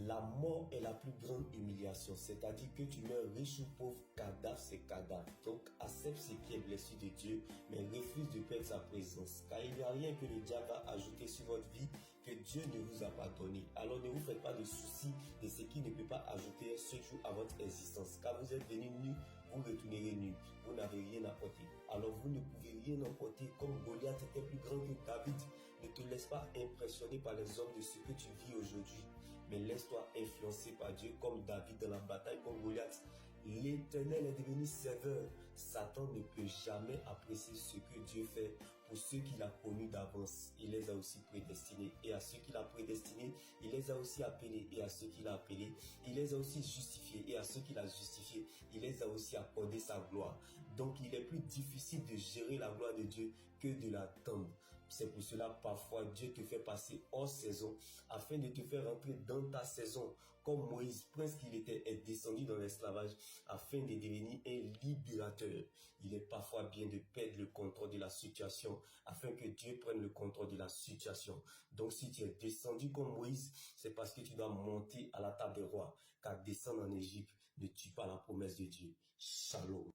La mort est la plus grande humiliation, c'est-à-dire que tu meurs riche ou pauvre, cadavre c'est cadavre. Donc accepte ce qui est blessure de Dieu, mais refuse de perdre sa présence. Car il n'y a rien que le diable a ajouté sur votre vie que Dieu ne vous a pas donné. Alors ne vous faites pas de soucis de ce qui ne peut pas ajouter ce jour à votre existence. Car vous êtes venu nu, vous retournerez nu. Vous n'avez rien à porter. Alors vous ne pouvez rien emporter comme Goliath était plus grand que David. Ne te laisse pas impressionner par les hommes de ce que tu vis aujourd'hui, mais laisse-toi influencer par Dieu comme David dans la bataille contre Goliath. L'Éternel est devenu serveur. Satan ne peut jamais apprécier ce que Dieu fait pour ceux qu'il a connus d'avance. Il les a aussi prédestinés. Et à ceux qu'il a prédestinés, il les a aussi appelés. Et à ceux qu'il a appelés, il les a aussi justifiés. Et à ceux qu'il a justifiés, il les a aussi accordé sa gloire. Donc il est plus difficile de gérer la gloire de Dieu que de l'attendre. C'est pour cela parfois Dieu te fait passer hors saison afin de te faire rentrer dans ta saison. Comme Moïse, prince qu'il était, est descendu dans l'esclavage afin de devenir un libérateur. Il est parfois bien de perdre le contrôle de la situation afin que Dieu prenne le contrôle de la situation. Donc si tu es descendu comme Moïse, c'est parce que tu dois monter à la table des rois. Car descendre en Égypte ne tue pas la promesse de Dieu. Shalom.